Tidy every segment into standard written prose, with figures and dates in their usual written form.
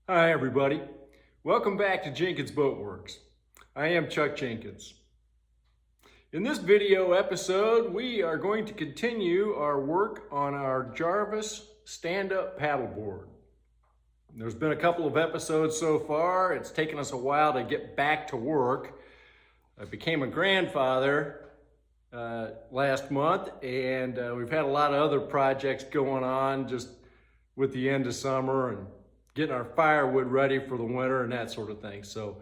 Hi everybody, welcome back to Jenkins Boat Works. I am Chuck Jenkins. In this video episode, we are going to continue our work on our Jarvis stand-up paddleboard. There's been a couple of episodes so far. It's taken us a while to get back to work. I became a grandfather last month, and we've had a lot of other projects going on just with the end of summer and getting our firewood ready for the winter and that sort of thing. So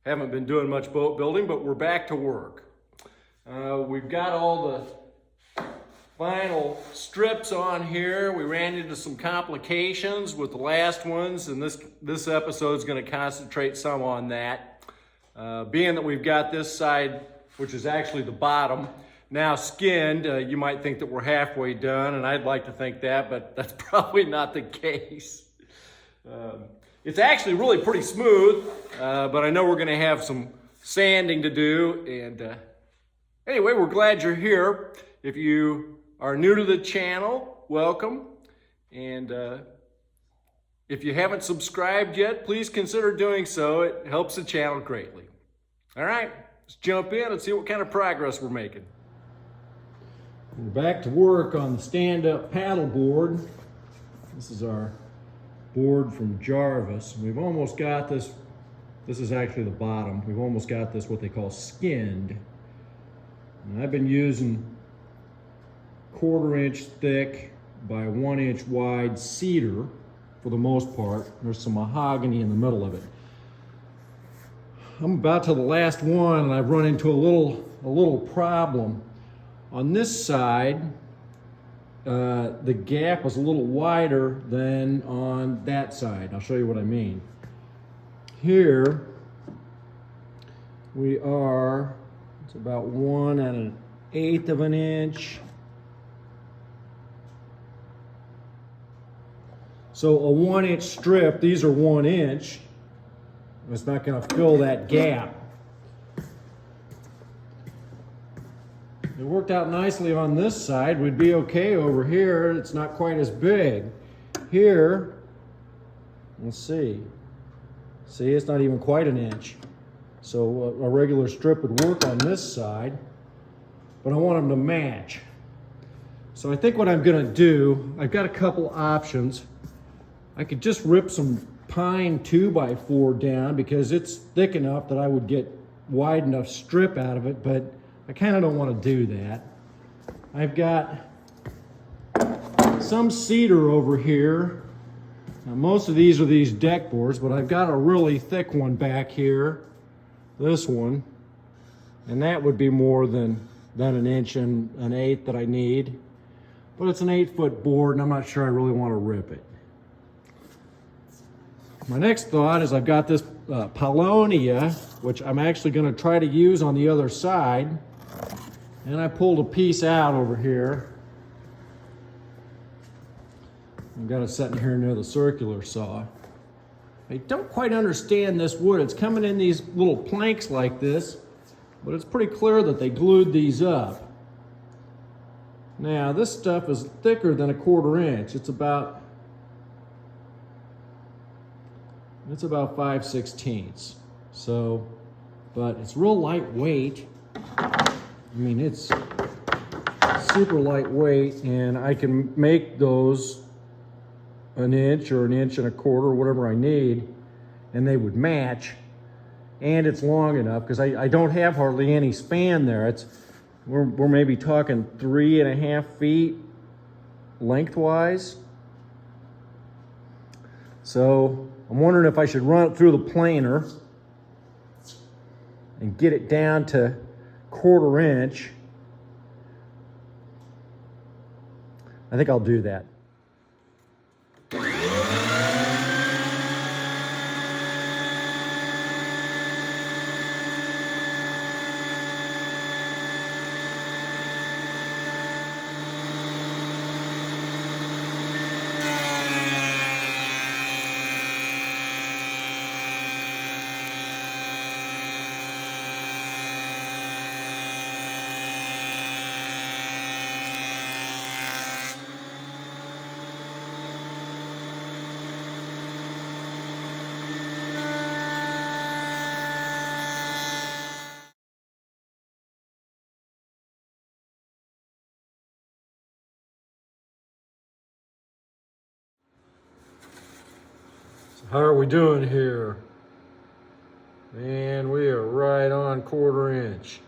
haven't been doing much boat building, but we're back to work. We've got all the final strips on here. We ran into some complications with the last ones, and this episode is going to concentrate some on that. Being that we've got this side, which is actually the bottom, now skinned, you might think that we're halfway done, and I'd like to think that, but that's probably not the case. It's actually really pretty smooth, but I know we're going to have some sanding to do. And anyway, we're glad you're here. If you are new to the channel, welcome. And if you haven't subscribed yet, please consider doing so. It helps the channel greatly. All right, let's jump in and see what kind of progress we're making. We're back to work on the stand-up paddleboard. This is our board from Jarvis. We've almost got this. This is actually the bottom. We've almost got this what they call skinned. And I've been using 1/4 inch thick by 1 inch wide cedar for the most part. There's some mahogany in the middle of it. I'm about to the last one, and I've run into a little problem. On this side, the gap was a little wider than on that side. I'll show you what I mean. Here we are, it's about 1 1/8 of an inch. So a 1 inch strip, these are 1 inch. It's not going to fill that gap. It worked out nicely on this side. We'd be okay over here. It's not quite as big. Here, let's see. See, it's not even quite 1 inch. So a regular strip would work on this side, but I want them to match. So I think what I'm gonna do, I've got a couple options. I could just rip some pine 2x4 down because it's thick enough that I would get wide enough strip out of it, but I kind of don't want to do that. I've got some cedar over here. Now, most of these are these deck boards, but I've got a really thick one back here, this one, and that would be more than 1 inch and 1/8 that I need. But it's an 8-foot board, and I'm not sure I really want to rip it. My next thought is I've got this Paulownia, which I'm actually going to try to use on the other side. And I pulled a piece out over here. I've got it sitting here near the circular saw. I don't quite understand this wood. It's coming in these little planks like this, but it's pretty clear that they glued these up. Now, this stuff is thicker than 1/4 inch. It's about 5/16. So, but it's real lightweight. I mean, it's super lightweight, and I can make those 1 inch or 1 1/4 inch, whatever I need, and they would match. And it's long enough because I don't have hardly any span there. We're maybe talking 3.5 feet lengthwise. So I'm wondering if I should run it through the planer and get it down to 1/4 inch. I think I'll do that. How are we doing here? And we are right on 1/4 inch.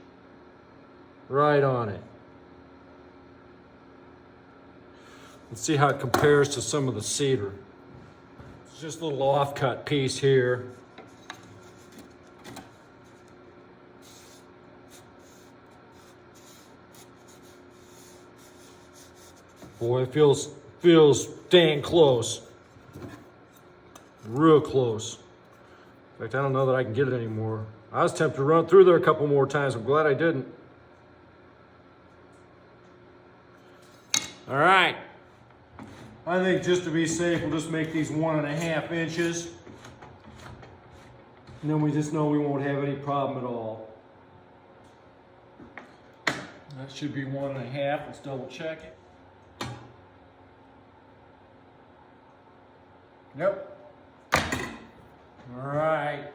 Right on it. Let's see how it compares to some of the cedar. It's just a little off-cut piece here. Boy, it feels dang close. Real close. In fact, I don't know that I can get it anymore. I was tempted to run through there a couple more times. I'm glad I didn't. All right. I think just to be safe, we'll just make these 1.5 inches. And then we just know we won't have any problem at all. That should be 1.5. Let's double check it. Yep. All right.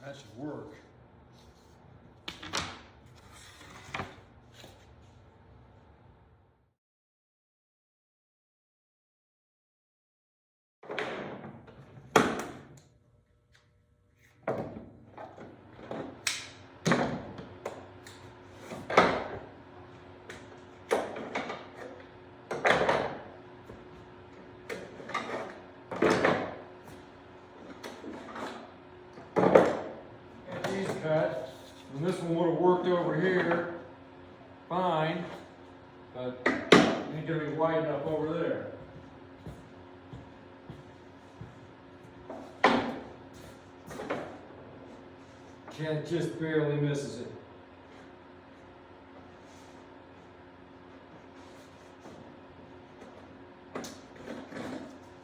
That should work. Cut. And this one would have worked over here fine, but it ain't gonna be wide enough over there. Cat just barely misses it.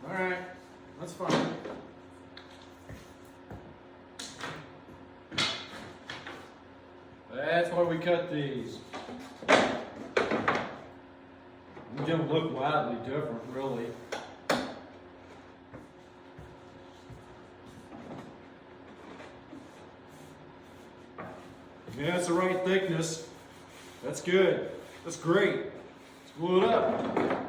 All right, that's fine. That's why we cut these. They don't look wildly different, really. Yeah, that's the right thickness. That's good. That's great. Let's glue it up.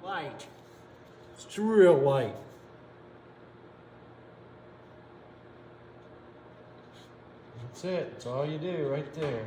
Light. It's real light. That's it. That's all you do right there.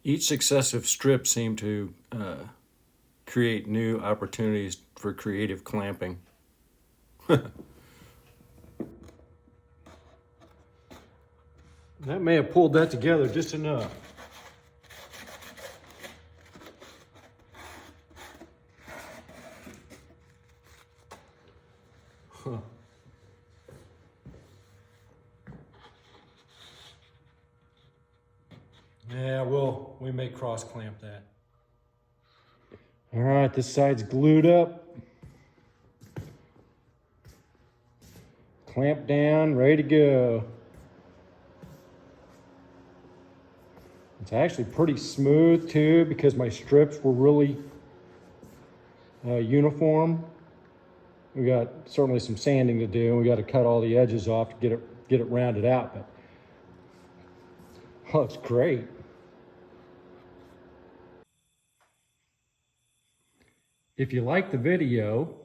Each successive strip seemed to create new opportunities for creative clamping. That may have pulled that together just enough. Huh. Yeah, we may cross clamp that. All right, this side's glued up. Clamp down, ready to go. It's actually pretty smooth too because my strips were really uniform. We got certainly some sanding to do. We got to cut all the edges off to get it rounded out, but oh, it's great. If you like the video,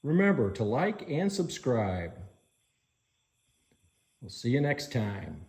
remember to like and subscribe. We'll see you next time.